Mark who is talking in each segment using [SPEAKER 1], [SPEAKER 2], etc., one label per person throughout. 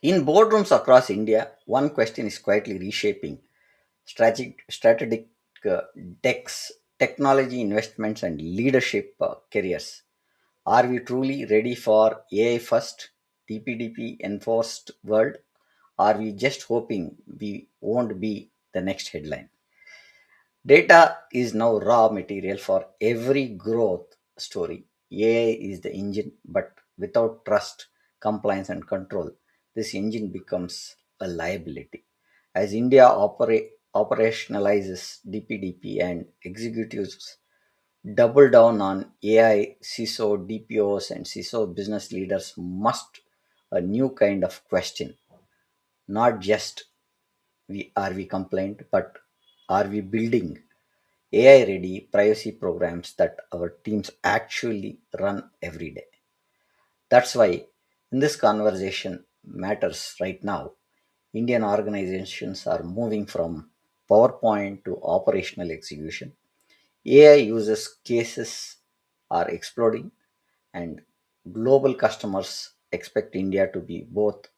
[SPEAKER 1] In boardrooms across India, one question is quietly reshaping strategic uh, decks, technology investments, and leadership careers. Are we truly ready for AI first, DPDP enforced world? Are we just hoping we won't be the next headline? Data is now raw material for every growth story. AI is the engine, but without trust, compliance, and control, this engine becomes a liability. As India operationalizes DPDP and executives double down on AI, CISO, DPOs, and CISO business leaders must a new kind of question, not just are we compliant, but are we building AI ready privacy programs that our teams actually run every day. That's why in this conversation matters right now. Indian organizations are moving from PowerPoint to operational execution. AI uses cases are exploding, and global customers expect India to be both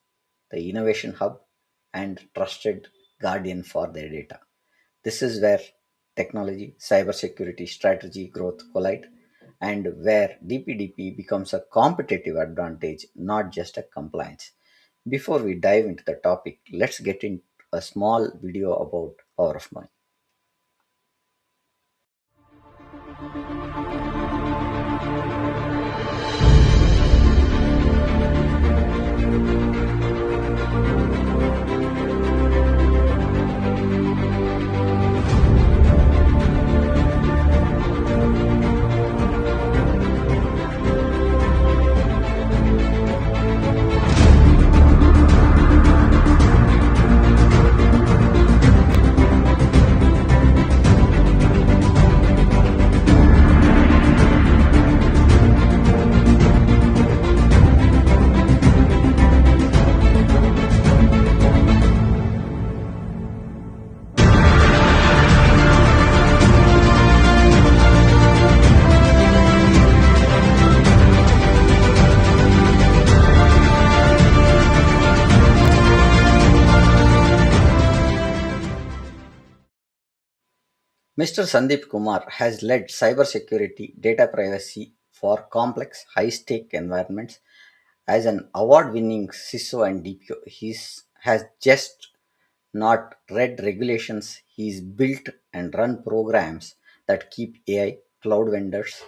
[SPEAKER 1] the innovation hub and trusted guardian for their data. This is where technology, cybersecurity, strategy, growth collide, and where DPDP becomes a competitive advantage, not just a compliance. Before we dive into the topic, let's get into a small video about Power of Knowing. Mr. Sandeep Kumar has led cybersecurity data privacy for complex, high stake environments. As an award winning CISO and DPO, he has just not read regulations, he's built and run programs that keep AI, cloud vendors,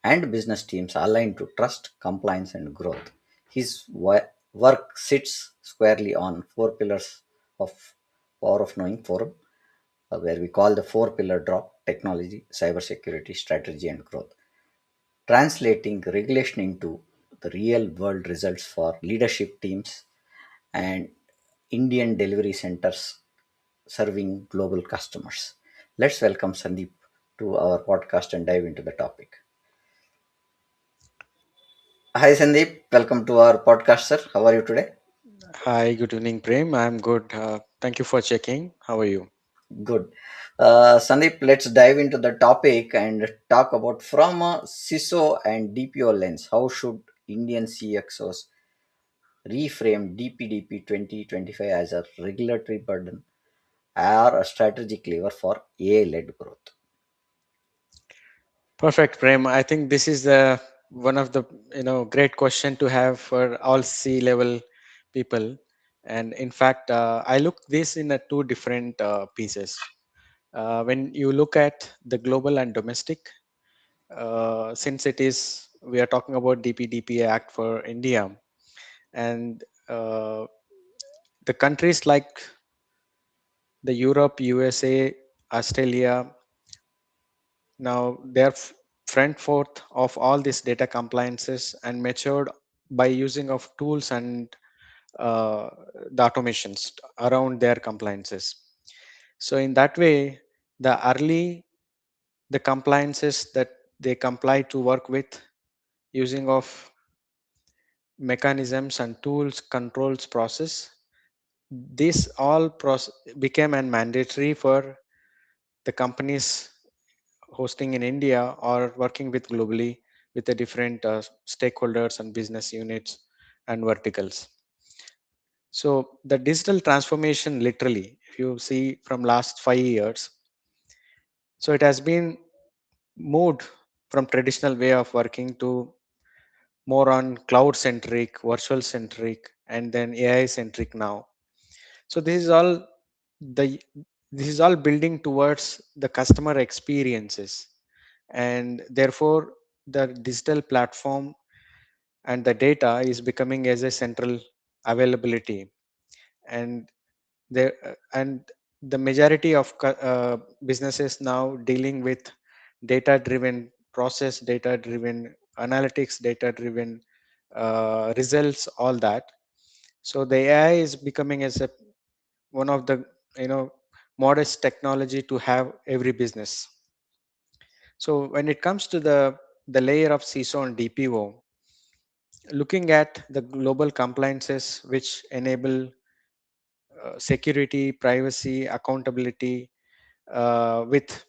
[SPEAKER 1] and business teams aligned to trust, compliance, and growth. His work sits squarely on four pillars of Power of Knowing Forum, where we call the four pillar drop technology, cybersecurity, strategy, and growth, translating regulation into the real world results for leadership teams and Indian delivery centers serving global customers. Let's welcome Sandeep to our podcast and dive into the topic. Hi Sandeep, welcome to our podcast, sir. How are you today?
[SPEAKER 2] Hi, good evening, Prem. I'm good. Thank you for checking. How are you?
[SPEAKER 1] Good. Sandeep, let's dive into the topic and talk about from a CISO and DPO lens. How should Indian CXOs reframe DPDP 2025 as a regulatory burden or a strategic lever for AI led growth?
[SPEAKER 2] Perfect, Prem. I think this is the one of the great question to have for all C-level people. And in fact, I look this in a two different pieces. When you look at the global and domestic, since it is we are talking about DPDP Act for India, and the countries like the Europe, USA, Australia. Now they're front forth of all these data compliances and matured by using of tools and the automations around their compliances. So in that way, the early the compliances that they comply to work with using of mechanisms and tools controls process, this all became and mandatory for the companies hosting in India or working with globally with the different stakeholders and business units and verticals. So the digital transformation, literally, if you see from last 5 years, so it has been moved from traditional way of working to more on cloud centric, virtual centric, and then AI centric now. So the this is all building towards the customer experiences, and therefore the digital platform and the data is becoming as a central availability. And there and the majority of businesses now dealing with data driven process, data driven analytics, data driven results, all that. So the AI is becoming as a one of the, you know, modest technology to have every business. So when it comes to the layer of CISO and DPO, looking at the global compliances which enable security, privacy, accountability with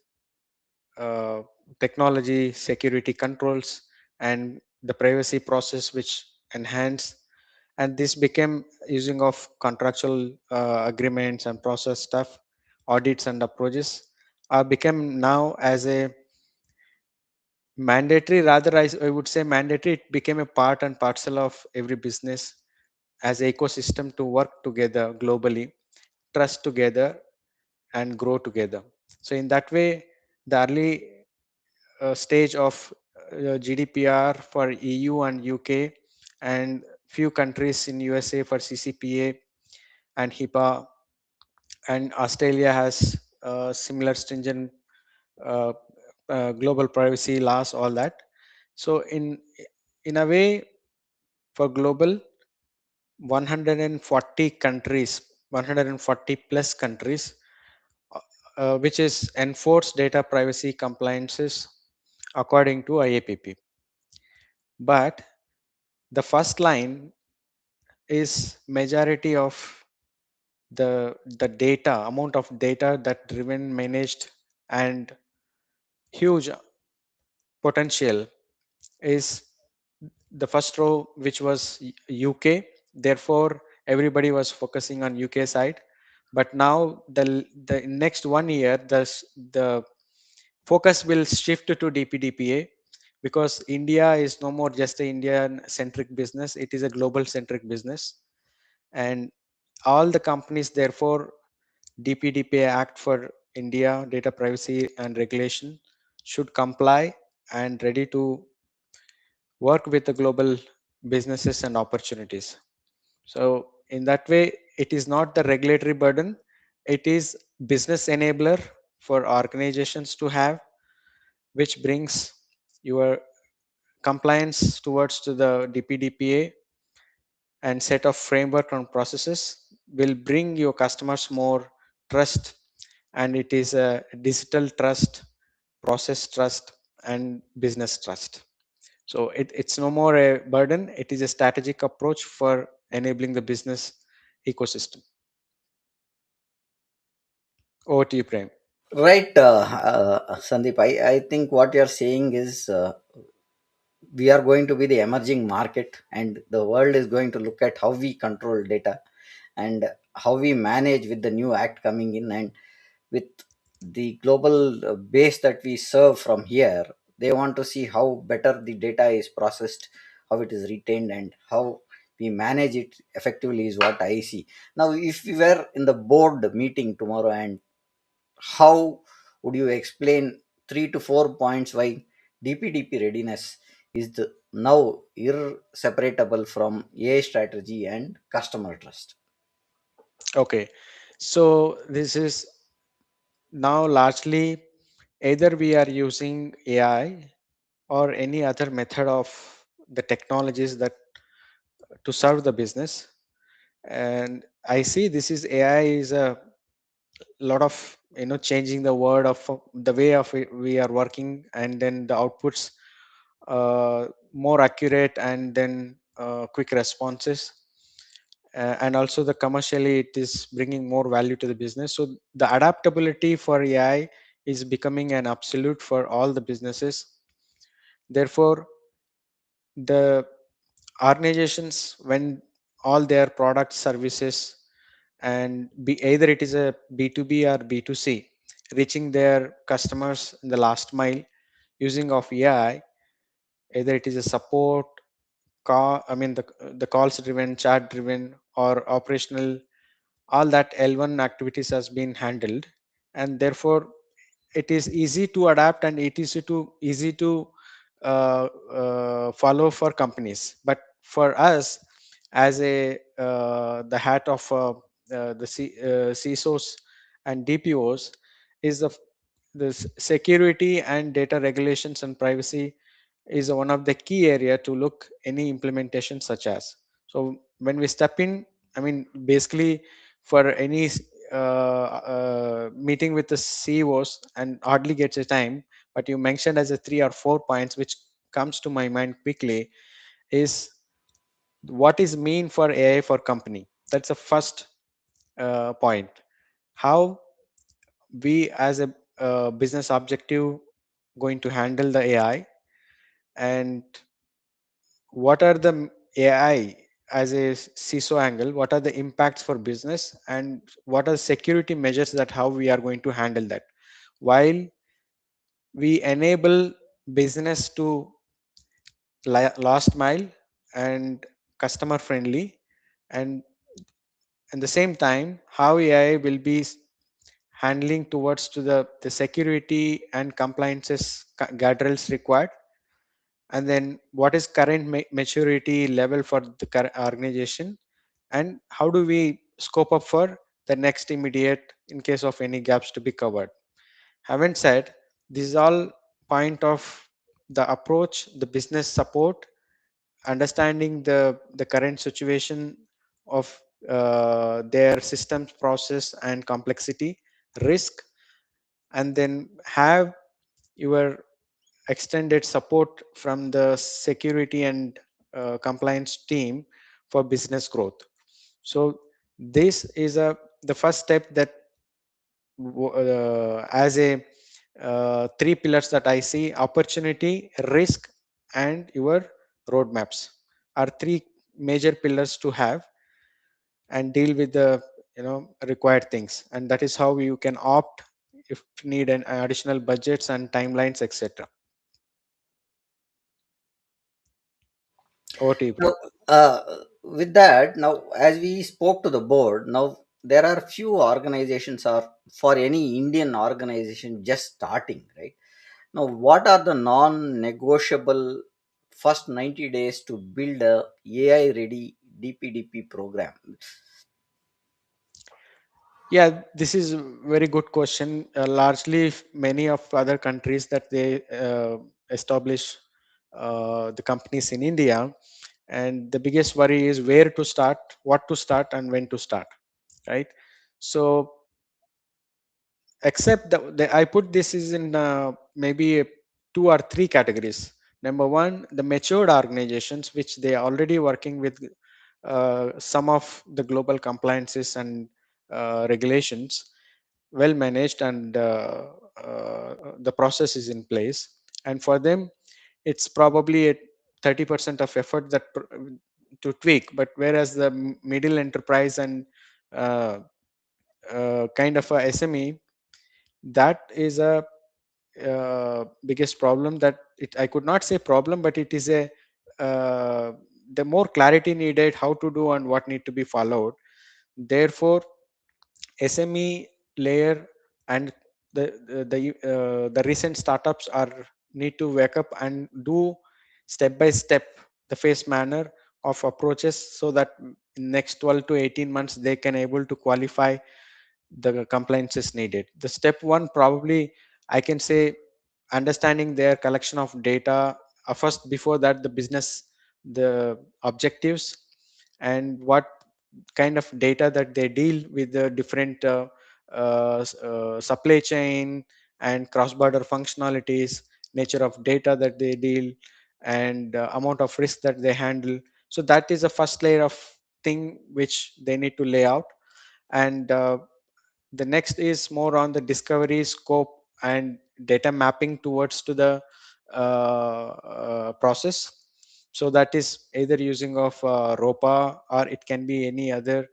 [SPEAKER 2] uh, technology, security controls, and the privacy process which enhance. And this became using of contractual agreements and process stuff, audits and approaches are become now as a mandatory. Rather, I would say mandatory. It became a part and parcel of every business as a ecosystem to work together globally, trust together, and grow together. So in that way, the early stage of GDPR for EU and UK, and few countries in USA for CCPA and HIPAA, and Australia has similar stringent uh, global privacy laws, all that. So in a way, for global 140 countries, 140 plus countries, uh, which is enforced data privacy compliances according to IAPP. But the first line is majority of the data, amount of data that driven, managed, and huge potential is the first row, which was UK. Therefore, everybody was focusing on UK side. But now the next 1 year, the focus will shift to DPDPA, because India is no more just a Indian centric business; it is a global centric business, and all the companies, therefore, DPDPA Act for India, data privacy and regulation, should comply and ready to work with the global businesses and opportunities. So in that way, it is not the regulatory burden, it is business enabler for organizations to have, which brings your compliance towards to the DPDPA and set of framework and processes will bring your customers more trust. And it is a digital trust, process trust, and business trust. So it's no more a burden, it is a strategic approach for enabling the business ecosystem. Over to you, Prem.
[SPEAKER 1] Right, Sandeep. I think what you're saying is we are going to be the emerging market, and the world is going to look at how we control data and how we manage with the new act coming in, and with the global base that we serve from here. They want to see how better the data is processed, how it is retained, and how we manage it effectively is what I see. Now, if we were in the board meeting tomorrow, and how would you explain 3 to 4 points why DPDP readiness is now inseparable from AI strategy and customer trust?
[SPEAKER 2] Okay, so this is now largely either we are using AI or any other method of the technologies that to serve the business. And I see this is AI is a lot of, you know, changing the word of the way of we are working, and then the outputs more accurate, and then quick responses, and also the commercially it is bringing more value to the business. So the adaptability for AI is becoming an absolute for all the businesses. Therefore, the organizations, when all their product services, and either it is a B2B or B2C, reaching their customers in the last mile using of AI, either it is a support call, I mean the calls driven, chat driven, or operational, all that L1 activities has been handled, and therefore it is easy to adapt and it is easy to follow for companies. But for us, as a the hat of CISOs and DPOs, is the security and data regulations and privacy is one of the key area to look any implementation such as. So when we step in, I mean basically for any meeting with the CEOs and hardly gets a time, but you mentioned as a 3 or 4 points which comes to my mind quickly is what is mean for AI for company. That's the first point. How we as a business objective going to handle the AI, and what are the AI as a CISO angle, what are the impacts for business, and what are security measures that how we are going to handle that while we enable business to last mile and customer friendly, and at the same time how AI will be handling towards to the security and compliances guardrails required, and then what is current maturity level for the current organization, and how do we scope up for the next immediate in case of any gaps to be covered. Having said this is all point of the approach, the business support, understanding the current situation of their systems process and complexity risk, and then have your extended support from the security and compliance team for business growth. So this is the first step that as a three pillars that I see: opportunity, risk, and your roadmaps are three major pillars to have and deal with the required things, and that is how you can opt if need an additional budgets and timelines, etc. Over to you,
[SPEAKER 1] Now,
[SPEAKER 2] Prem.
[SPEAKER 1] with that, now as we spoke to the board, now there are few organizations or for any Indian organization just starting, right? Now, what are the non-negotiable first 90 days to build a AI-ready DPDP program?
[SPEAKER 2] Yeah, this is a very good question. Largely, many of other countries that they establish the companies in India, and the biggest worry is where to start, what to start, and when to start. Right. So, except that I put this is in maybe two or three categories. Number one, the matured organizations, which they are already working with some of the global compliances and regulations, well managed, and the process is in place, and for them it's probably a 30% of effort to tweak. But whereas the middle enterprise and uh, kind of a SME, that is a biggest problem that I could not say problem, but it is a uh, the more clarity needed how to do and what need to be followed. Therefore SME layer and the recent startups are need to wake up and do step by step the phase manner of approaches, so that in next 12 to 18 months they can able to qualify the compliance is needed. The step one probably I can say understanding their collection of data first, before that the business, the objectives, and what kind of data that they deal with the different supply chain and cross border functionalities, nature of data that they deal, and amount of risk that they handle. So that is the first layer of thing which they need to lay out. And the next is more on the discovery scope and data mapping towards to the process. So that is either using of ROPA, or it can be any other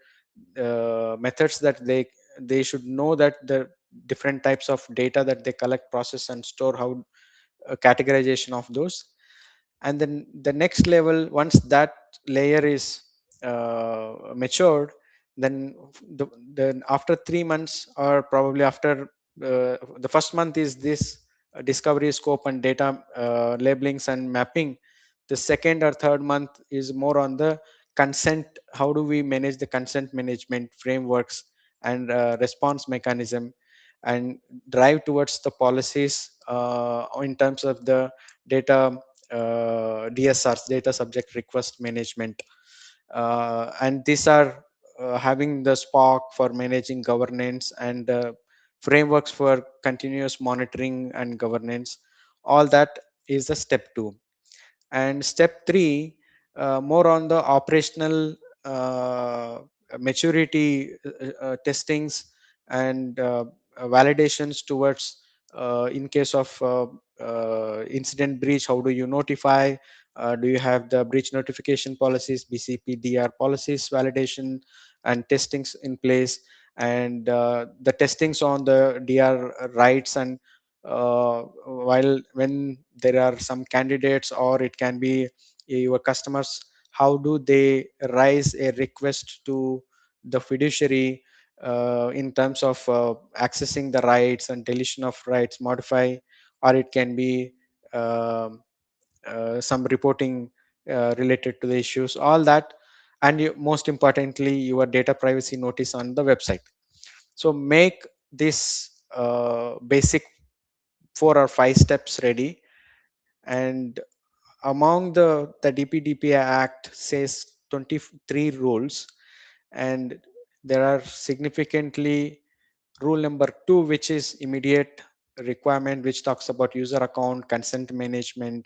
[SPEAKER 2] methods that they should know that the different types of data that they collect, process, and store, how categorization of those. And then the next level, once that layer is matured, then the, then after 3 months, or probably after the first month is this discovery, scope, and data labelings and mapping. The second or third month is more on the consent. How do we manage the consent management frameworks and response mechanism, and drive towards the policies in terms of the data, DSRs, data subject request management. And these are having the Spark for managing governance, and frameworks for continuous monitoring and governance. All that is the step two. And step three, more on the operational maturity testings and validations towards, in case of incident breach, how do you notify, do you have the breach notification policies, BCPDR policies, validation and testings in place, and the testings on the DR rights, and while when there are some candidates, or it can be your customers, how do they raise a request to the fiduciary in terms of accessing the rights and deletion of rights, modify, or it can be um some reporting related to the issues, all that. And you, most importantly, your data privacy notice on the website. So make this basic 4 or 5 steps ready. And among the DPDP Act says 23 rules, and there are significantly rule number 2, which is immediate requirement, which talks about user account consent management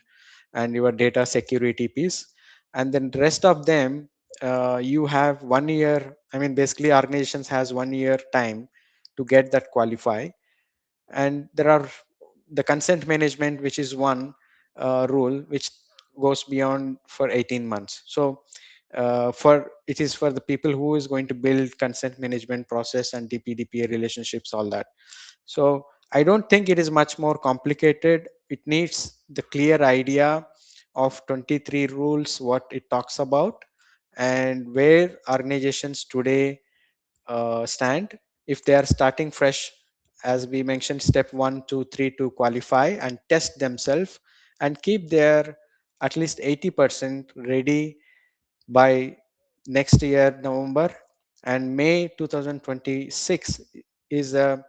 [SPEAKER 2] and your data security piece. And then the rest of them, you have 1 year. I mean, basically organizations has 1 year time to get that qualify. And there are the consent management, which is one rule which goes beyond for 18 months. So for it is for the people who is going to build consent management process and DPDPA relationships, all that. So I don't think it is much more complicated. It needs the clear idea of 23 rules, what it talks about, and where organizations today stand. If they are starting fresh, as we mentioned, step 1 2 3 to qualify and test themselves, and keep their at least 80% ready by next year November. And May 2026 is the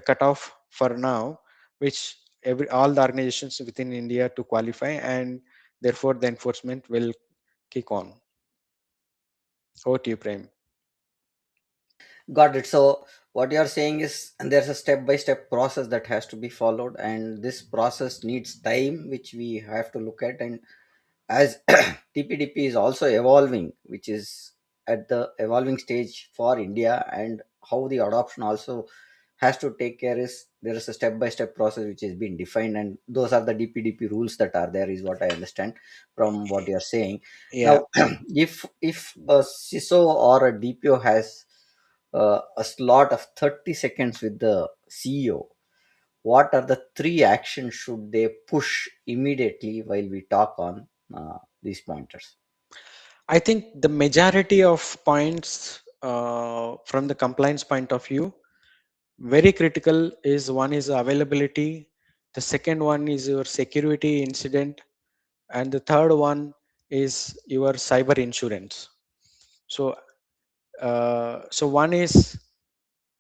[SPEAKER 2] cutoff for now, which every all the organizations within India to qualify, and therefore the enforcement will kick on. Over to you, Prem.
[SPEAKER 1] Got it. So what you are saying is, and there's a step-by-step process that has to be followed, and this process needs time, which we have to look at. And as TPDP is also evolving, which is at the evolving stage for India, and how the adoption also has to take care is there is a step-by-step process which is being defined, and those are the DPDP rules that are there, is what I understand from what you are saying.
[SPEAKER 2] Yeah.
[SPEAKER 1] Now, if a CISO or a DPO has a slot of 30 seconds with the CEO, what are the three actions should they push immediately while we talk on these pointers?
[SPEAKER 2] I think the majority of points from the compliance point of view, very critical is one is availability, the second one is your security incident, and the third one is your cyber insurance. So, so one is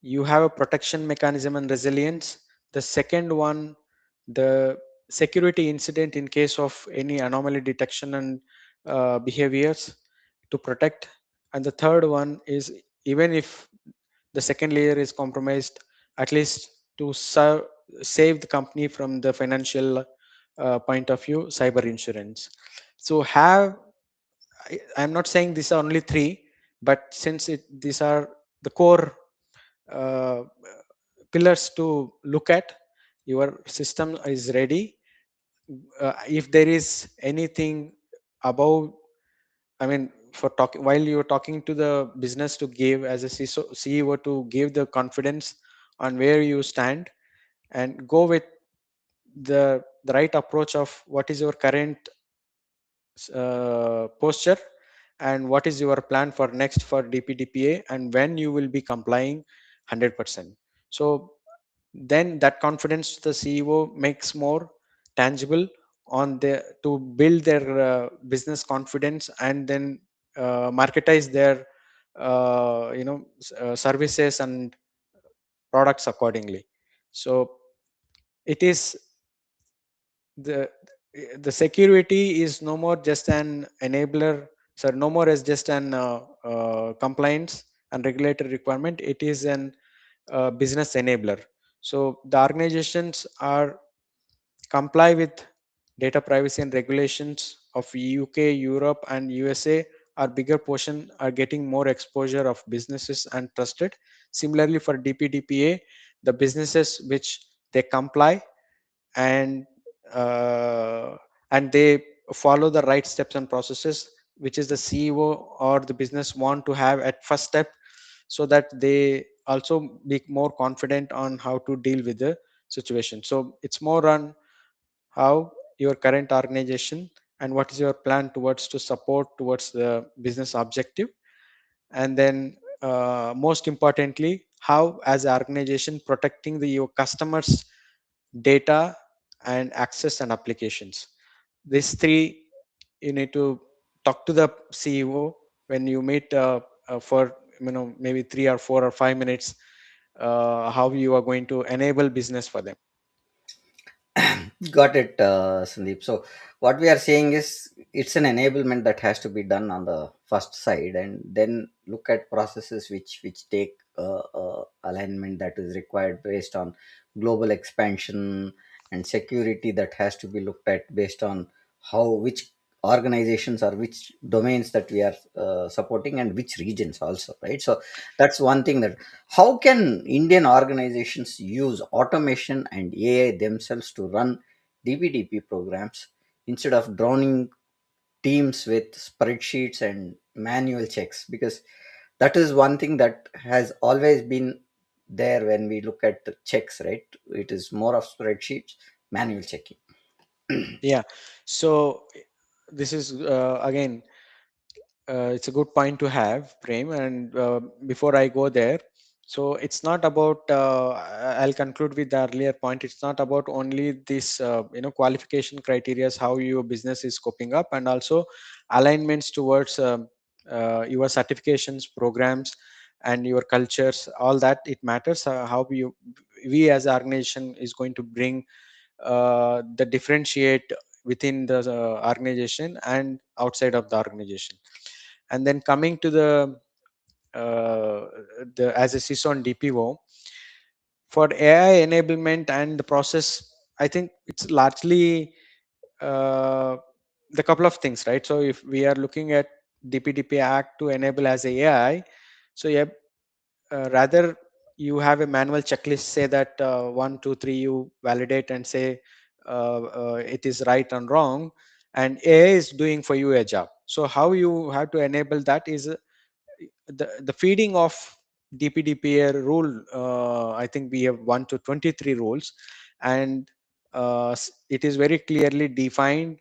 [SPEAKER 2] you have a protection mechanism and resilience. The second one, the security incident in case of any anomaly detection and behaviors to protect. And the third one is, even if the second layer is compromised, at least to save the company from the financial point of view, cyber insurance. So have, I'm not saying these are only three, but since these are the core uh, pillars to look at, your system is ready. If there is anything above, I mean, for talking while you're talking to the business to give as a CEO to give the confidence on where you stand and go with the right approach of what is your current posture and what is your plan for next for DPDPA and when you will be complying 100%. So then that confidence to the CEO makes more tangible on the to build their business confidence and then marketize their services and products accordingly. So it is the the security is no more just an enabler, so no more as just an compliance and regulatory requirement. It is an business enabler. So the organizations are comply with data privacy and regulations of UK, Europe, and USA. Our bigger portion are getting more exposure of businesses and trusted. Similarly, for DPDPA, the businesses which they comply and uh, and they follow the right steps and processes which is the CEO or the business want to have at first step, so that they also be more confident on how to deal with the situation. So it's more on how your current organization and what is your plan towards to support towards the business objective, and then most importantly how as an organization protecting your customers data and access and applications. These three you need to talk to the CEO when you meet for maybe 3 or 4 or 5 minutes, how you are going to enable business for them.
[SPEAKER 1] Got it, Sandeep. So, what we are saying is it's an enablement that has to be done on the first side, and then look at processes which take alignment that is required based on global expansion and security that has to be looked at based on how which organizations or which domains that we are supporting and which regions also, right? So that's one thing. That how can Indian organizations use automation and AI themselves to run DPDP programs instead of drowning teams with spreadsheets and manual checks? Because that is one thing that has always been there when we look at the checks, right? It is more of spreadsheets, manual checking.
[SPEAKER 2] Yeah. So this is again, it's a good point to have, Prem. And before I go there, so it's not about. I'll conclude with the earlier point. It's not about only this, qualification criterias, how your business is coping up, and also alignments towards your certifications, programs, and your cultures. All that it matters. How we as an organization is going to bring the differentiate within the organization and outside of the organization. And then coming to uh, the as a CISO and DPO for AI enablement and the process, I think it's largely uh, the couple of things, right? So if we are looking at DPDP Act to enable as a AI, so yeah, rather you have a manual checklist, say that 1 2 3 you validate and say it is right and wrong, and AI is doing for you a job. So how you have to enable that is the feeding of DPDPA rule. I think we have 1 to 23 rules, and it is very clearly defined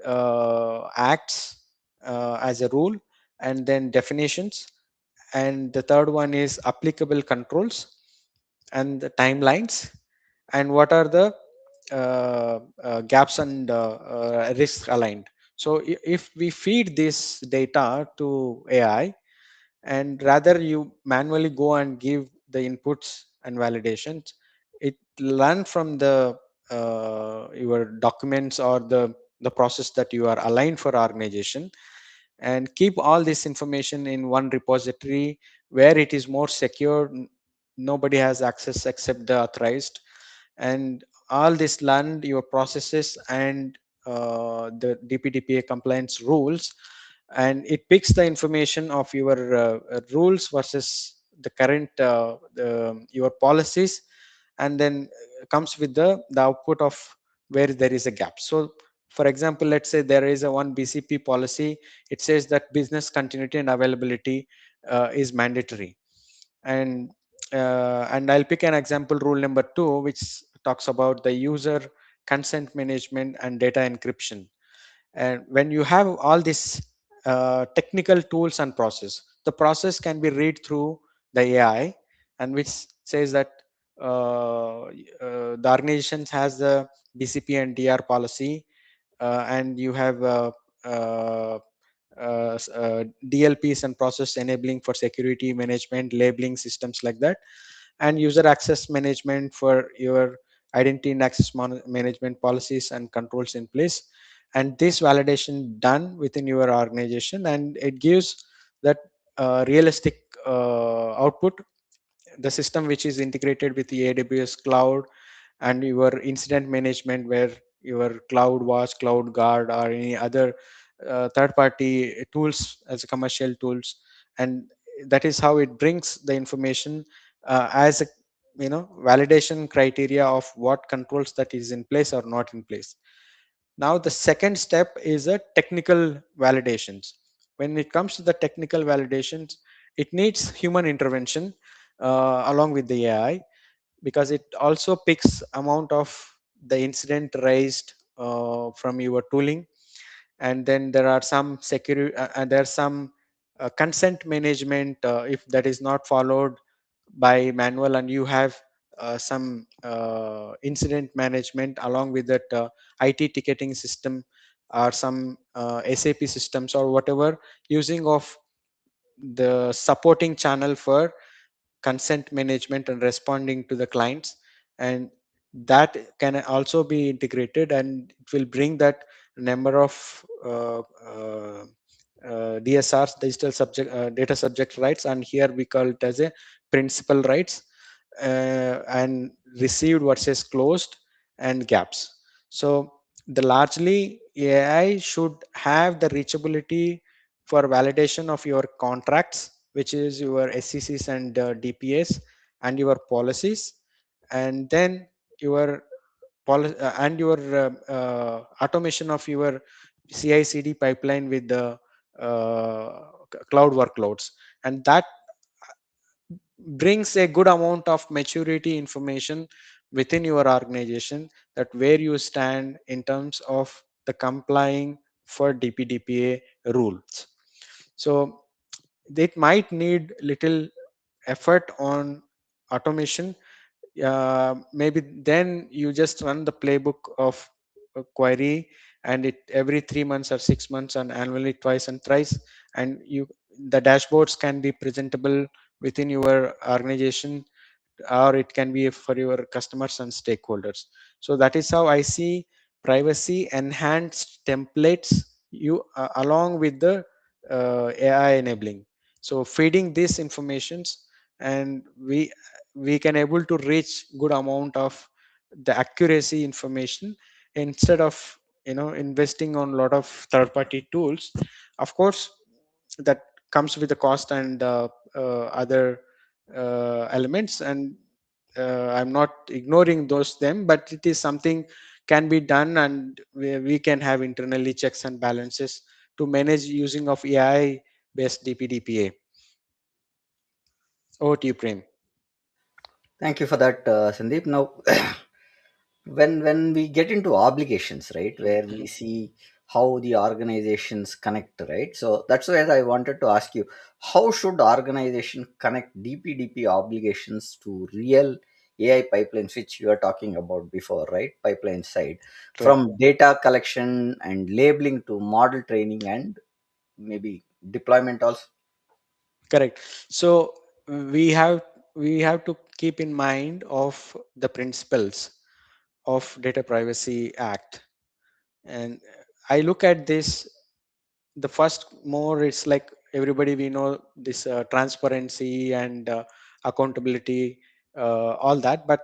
[SPEAKER 2] acts as a rule, and then definitions, and the third one is applicable controls and the timelines, and what are the gaps and risks aligned. So if we feed this data to AI and rather you manually go and give the inputs and validations, it learn from the your documents or the process that you are aligned for organization, and keep all this information in one repository where it is more secure. Nobody has access except the authorized, and all this learned your processes and the DPDPA compliance rules, and it picks the information of your rules versus the current your policies, and then comes with the output of where there is a gap. So For example, let's say there is a one BCP policy. It says that business continuity and availability is mandatory. And I'll pick an example, rule number 2, which talks about the user consent management and data encryption. And when you have all these technical tools and process, the process can be read through the AI, and which says that the organization has the BCP and DR policy, and you have DLPs and process enabling for security management, labeling systems like that, and user access management for your identity and access management policies and controls in place. And this validation done within your organization, and it gives that realistic output. The system which is integrated with the AWS cloud, and your incident management, where your cloud watch, cloud guard, or any other third party tools as commercial tools. And that is how it brings the information as a validation criteria of what controls that is in place or not in place. Now the second step is a technical validations. When it comes to the technical validations, it needs human intervention along with the AI, because it also picks amount of the incident raised from your tooling. And then there are some security, and there's some consent management if that is not followed by manual, and you have some incident management along with that IT ticketing system, or some SAP systems or whatever, using of the supporting channel for consent management and responding to the clients. And that can also be integrated, and it will bring that number of DSRs, digital subject data subject rights, and here we call it as a principal rights, and received versus closed and gaps. So the largely AI should have the reachability for validation of your contracts, which is your SCCs and DPS, and your policies, and then your and your automation of your CI/CD pipeline with the cloud workloads. And that brings a good amount of maturity information within your organization, that where you stand in terms of the complying for DPDPA rules. So it might need little effort on automation. Maybe then you just run the playbook of a query, and it every 3 months or 6 months and annually twice and thrice, and you the dashboards can be presentable within your organization, or it can be for your customers and stakeholders. So that is how I see privacy enhanced templates you along with the AI enabling. So feeding these informations, and we can able to reach good amount of the accuracy information, instead of investing on a lot of third party tools. Of course, that comes with the cost and other elements, and I'm not ignoring those them, but it is something can be done, and we can have internally checks and balances to manage using of AI based DPDPA. Over to you, Prem.
[SPEAKER 1] Thank you for that, Sandeep. Now, when we get into obligations, right, where we see how the organizations connect, right? So that's where I wanted to ask you, how should organization connect DPDP obligations to real AI pipelines, which you are talking about before, right? Pipeline side,
[SPEAKER 2] Right.
[SPEAKER 1] from data collection and labeling to model training and maybe deployment also.
[SPEAKER 2] Correct. So we have to keep in mind of the principles of Data Privacy Act. And I look at this, the first more it's like everybody we know this transparency and accountability, all that. But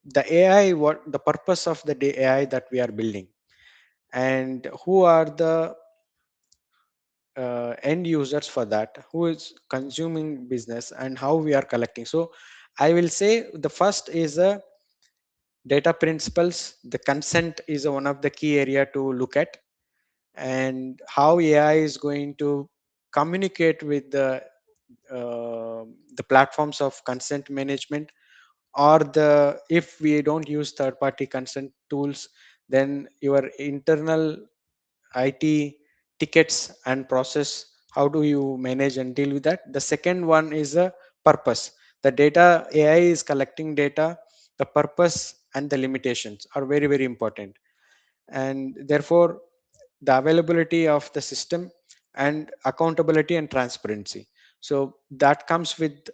[SPEAKER 2] the AI, what the purpose of the AI that we are building, and who are the end users for that, who is consuming business, and how we are collecting. So I will say the first is a data principles, the consent is one of the key area to look at, and how AI is going to communicate with the platforms of consent management, or the if we don't use third party consent tools, then your internal IT tickets and process, how do you manage and deal with that? The second one is the purpose. The data AI is collecting data, the purpose and the limitations are very, very important. And therefore, the availability of the system and accountability and transparency. So that comes with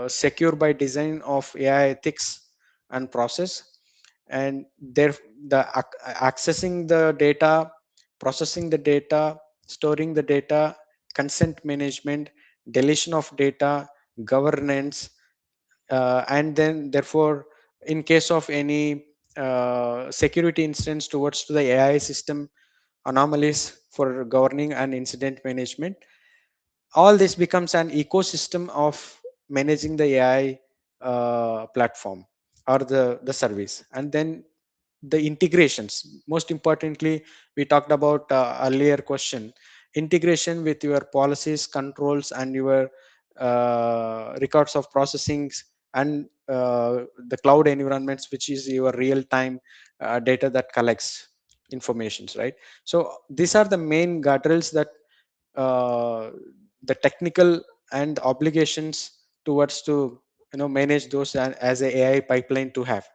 [SPEAKER 2] secure by design of AI ethics and process, and there the accessing the data, processing the data, storing the data, consent management, deletion of data, governance, and then therefore in case of any security incidents towards to the AI system, anomalies for governing and incident management, all this becomes an ecosystem of managing the AI platform or the service. And then the integrations, most importantly, we talked about earlier question, integration with your policies, controls, and your records of processings, and the cloud environments, which is your real time data that collects informations, right? So these are the main guardrails that uh, the technical and obligations towards to manage those as a AI pipeline to have.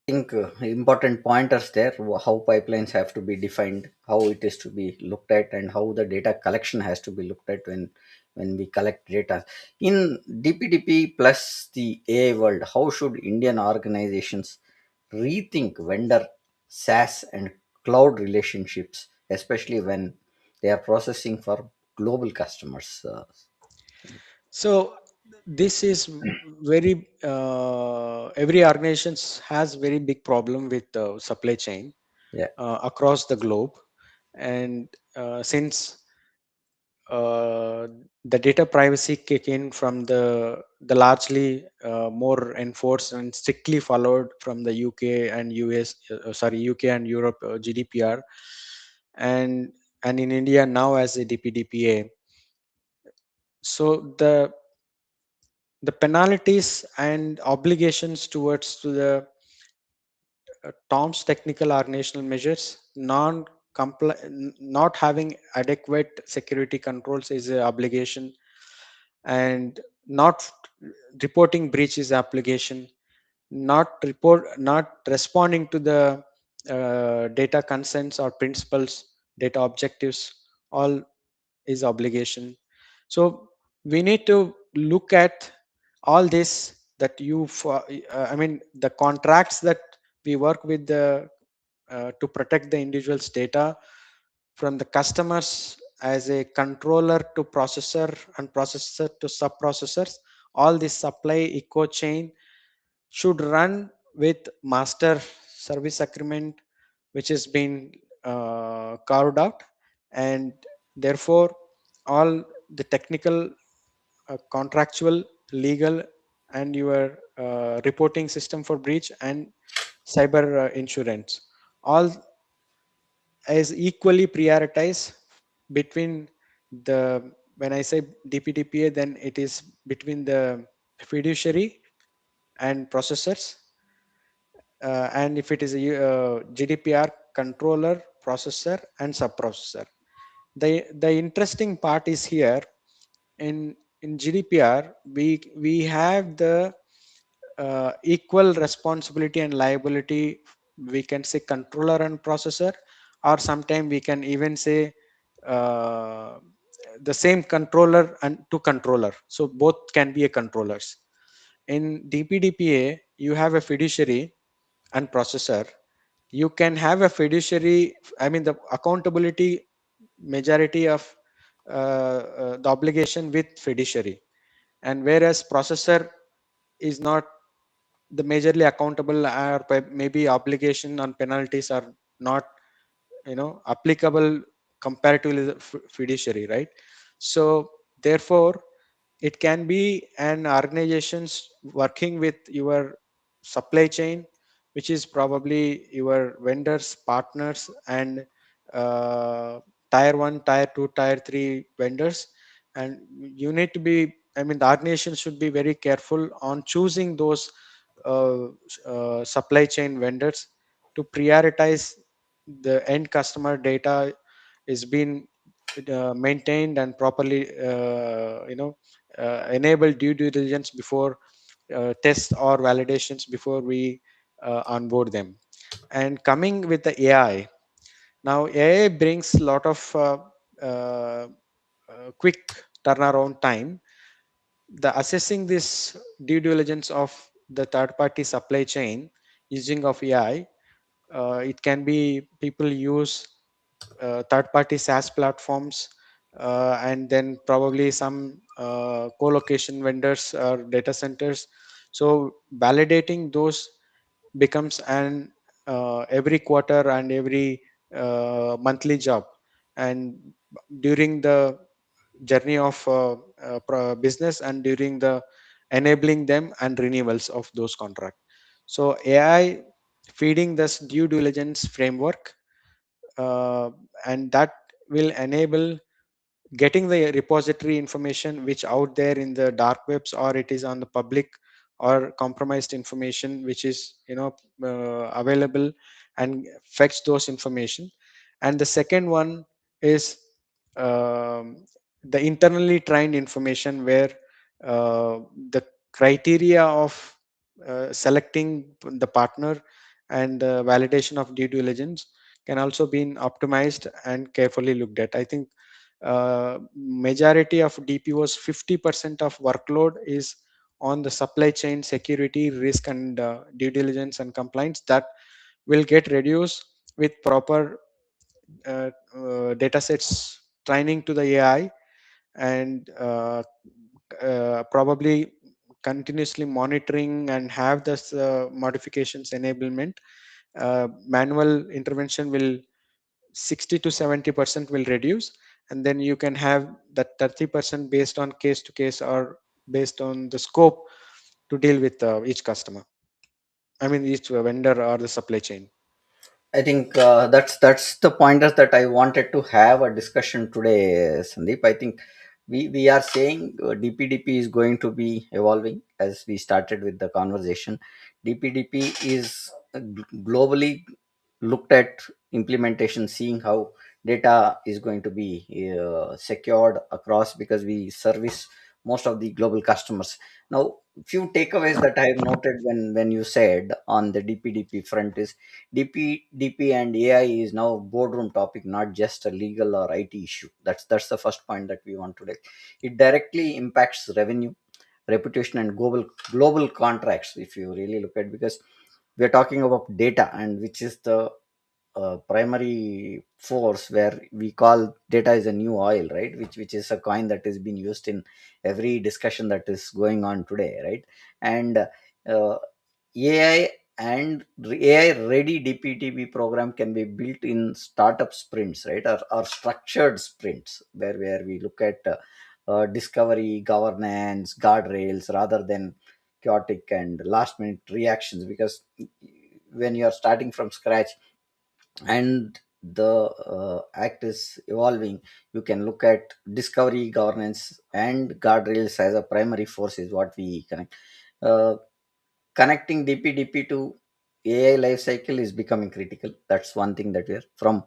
[SPEAKER 1] Think important pointers there, how pipelines have to be defined, how it is to be looked at, and how the data collection has to be looked at when we collect data. In DPDP plus the AI world, how should Indian organizations rethink vendor SaaS and cloud relationships, especially when they are processing for global customers?
[SPEAKER 2] So this is very every organizations has very big problem with the supply chain
[SPEAKER 1] Yeah,
[SPEAKER 2] across the globe. And since uh, the data privacy kick in from the largely more enforced and strictly followed from the UK and US, sorry, UK and Europe GDPR, and in India now as a DPDPA. So the penalties and obligations towards to the Tom's technical organizational measures, not having adequate security controls is an obligation, and not reporting breach is obligation, not responding to the data consents or principles, data objectives, all is obligation. So we need to look at all this, that I mean the contracts that we work with the to protect the individual's data from the customers as a controller to processor and processor to sub-processors. All this supply eco chain should run with master service agreement, which has been carved out, and therefore all the technical, contractual, legal, and your reporting system for breach and cyber insurance, all is equally prioritized between the, when I say DPDPA, then it is between the fiduciary and processors, and if it is a GDPR, controller, processor, and sub-processor. The interesting part is here, in GDPR we have the equal responsibility and liability. We can say controller and processor, or sometime we can even say uh, the same controller and to controller. So both can be a controllers. In DPDPA, you have a fiduciary and processor. You can have a fiduciary, I mean the accountability majority of the obligation with fiduciary, and whereas processor is not the majorly accountable, or maybe obligation on penalties are not applicable comparatively the fiduciary, right? So therefore, It can be an organizations working with your supply chain, which is probably your vendors, partners, and uh, tier one, tier two, tier three vendors. And you need to be, I mean, the organization should be very careful on choosing those uh, supply chain vendors to prioritize the end customer data is being maintained and properly enable due diligence before tests or validations before we onboard them. And coming with the AI, now AI brings a lot of quick turnaround time. The assessing this due diligence of the third party supply chain using of AI, it can be people use third party SaaS platforms, and then probably some co-location vendors or data centers. So validating those becomes an every quarter and every monthly job. And during the journey of business and during the enabling them and renewals of those contracts. So AI feeding this due diligence framework, uh, and that will enable getting the repository information which out there in the dark webs, or it is on the public or compromised information which is available, and fetch those information. And the second one is um, the internally trained information where the criteria of selecting the partner and validation of due diligence can also be optimized and carefully looked at. I think majority of DPO's 50% of workload is on the supply chain security, risk, and due diligence and compliance that will get reduced with proper data sets training to the AI, and probably continuously monitoring and have this modifications enablement. Manual intervention will 60 to 70% will reduce, and then you can have that 30% based on case to case or based on the scope to deal with each customer, I mean each vendor or the supply chain.
[SPEAKER 1] I think that's the pointers that I wanted to have a discussion today, Sandeep. I think we are saying DPDP is going to be evolving as we started with the conversation. DPDP is globally looked at implementation, seeing how data is going to be secured across, because we service most of the global customers. Now, few takeaways that I have noted when you said on the DPDP front is DP and AI is now boardroom topic, not just a legal or IT issue. That's the first point that we want to take. It directly impacts revenue, reputation, and global contracts. If you really look at, because we are talking about data, and which is the primary force, where we call data is a new oil, right? Which is a coin that is being used in every discussion that is going on today, right? And AI and AI ready DPTP program can be built in startup sprints, right? Or structured sprints, where we look at discovery, governance, guardrails, rather than chaotic and last minute reactions. Because when you are starting from scratch and the act is evolving, you can look at discovery, governance, and guardrails as a primary force is what we connect. Uh, Connecting DPDP to AI lifecycle is becoming critical. That's one thing that we're from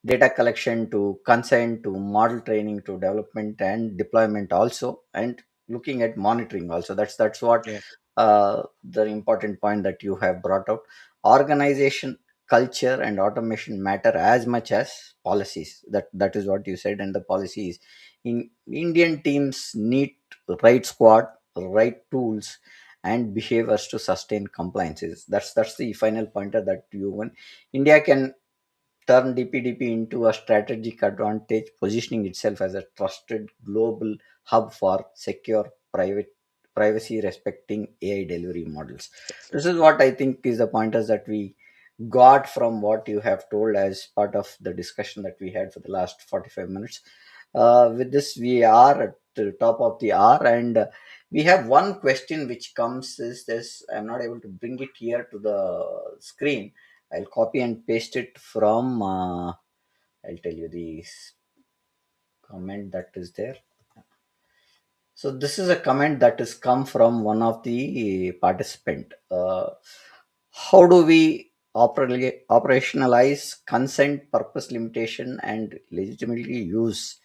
[SPEAKER 1] data collection to consent to model training to development and deployment also, and looking at monitoring also. That's what
[SPEAKER 2] Yeah.
[SPEAKER 1] the important point that you have brought out. Organization, culture, and automation matter as much as policies. That is what you said, and the policies in Indian teams need right squad, right tools, and behaviors to sustain compliances. That's the final pointer that you want. India can turn DPDP into a strategic advantage, positioning itself as a trusted global hub for secure private privacy respecting AI delivery models.
[SPEAKER 2] Yes,
[SPEAKER 1] This
[SPEAKER 2] yes.
[SPEAKER 1] is what I think is the pointers that we got from what you have told as part of the discussion that we had for the last 45 minutes. With this, we are at the top of the hour, and we have one question which comes is this. I'm not able to bring it here to the screen. I'll copy and paste it from. I'll tell you the comment that is there. So this is a comment that has come from one of the participant. How do we operationalize consent, purpose limitation, and legitimately use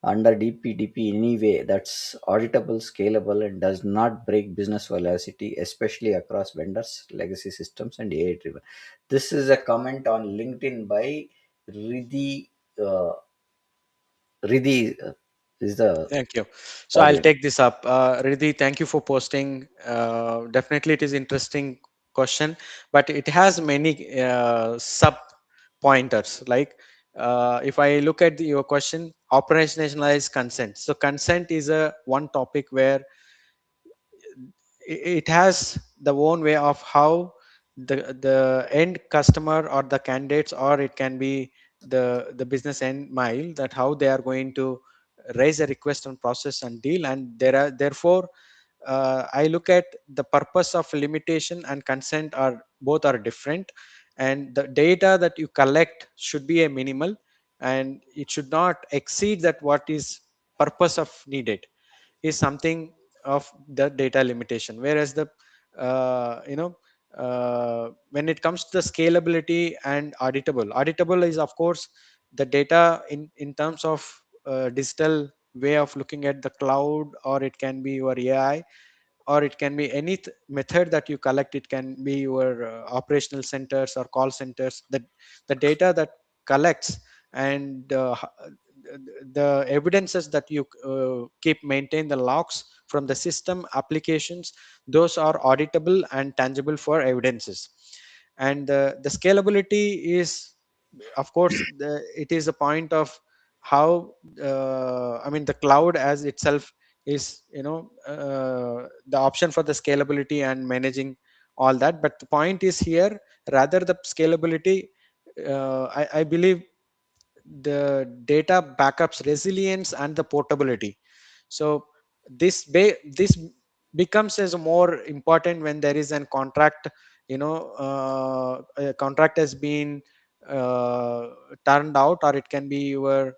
[SPEAKER 1] under DPDP in any way that's auditable, scalable, and does not break business velocity, especially across vendors, legacy systems, and AI driven? This is a comment on LinkedIn by Riddhi. Uh, Riddhi is the
[SPEAKER 2] Thank you. So I'll
[SPEAKER 1] coordinator.
[SPEAKER 2] take this up. Riddhi, thank you for posting. Definitely, it is interesting question, but it has many sub pointers. Like if I look at your question, operationalize consent. So consent is a one topic where it has the own way of how the end customer or the candidates, or it can be the business end mile, that how they are going to raise a request and process and deal. And there are therefore I look at the purpose of limitation and consent are both are different, and the data that you collect should be a minimal, and it should not exceed that what is purpose of needed is something of the data limitation. Whereas the when it comes to the scalability and auditable is of course the data in terms of digital way of looking at the cloud, or it can be your AI, or it can be any method that you collect. It can be your operational centers or call centers, the data that collects, and the evidences that you keep maintain the logs from the system applications, those are auditable and tangible for evidences. And the scalability is of course it is a point of how I mean the cloud as itself is the option for the scalability and managing all that. But the point is here, rather the scalability, I believe the data backups resilience and the portability. So this becomes as more important when there is an contract, a contract has been uh, turned out, or it can be your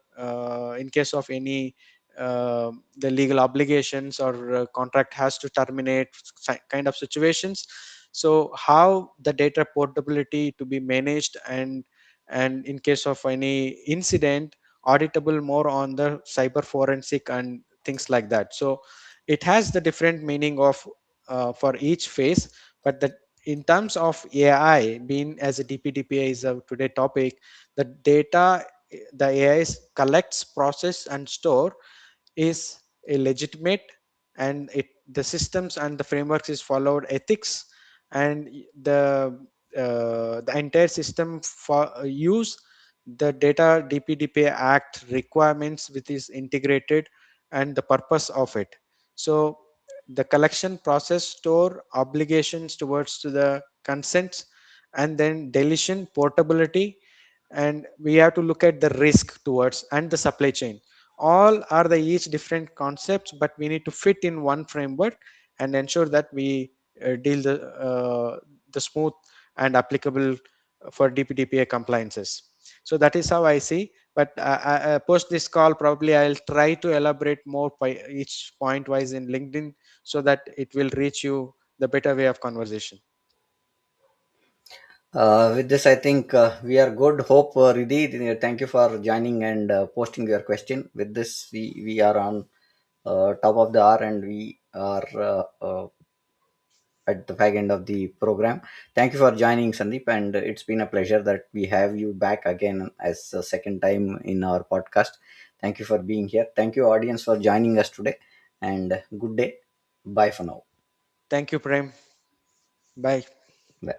[SPEAKER 2] in case of any the legal obligations, or contract has to terminate, kind of situations. So how the data portability to be managed, and in case of any incident, auditable more on the cyber forensic and things like that. So it has the different meaning of for each phase. But the in terms of AI being as a DPDPA is a today topic, the data the AI collects, process, and store is a legitimate, and it the systems and the frameworks is followed ethics, and the entire system for use the data DPDP Act requirements which is integrated, and the purpose of it. So the collection, process, store, obligations towards to the consents, and then deletion, portability, and we have to look at the risk towards and the supply chain. All are the each different concepts, but we need to fit in one framework and ensure that we deal the smooth and applicable for DPDPA compliances. So that is how I see. But post this call, probably I'll try to elaborate more by each point wise in LinkedIn, so that it will reach you the better way of conversation.
[SPEAKER 1] With this, I think we are good. Hope, Riddhi, thank you for joining and posting your question. With this, we are on top of the hour, and we are at the back end of the program. Thank you for joining, Sandeep, and it's been a pleasure that we have you back again as a second time in our podcast. Thank you for being here. Thank you, audience, for joining us today, and good day. Bye for now.
[SPEAKER 2] Thank you, Prem. Bye.
[SPEAKER 1] Bye.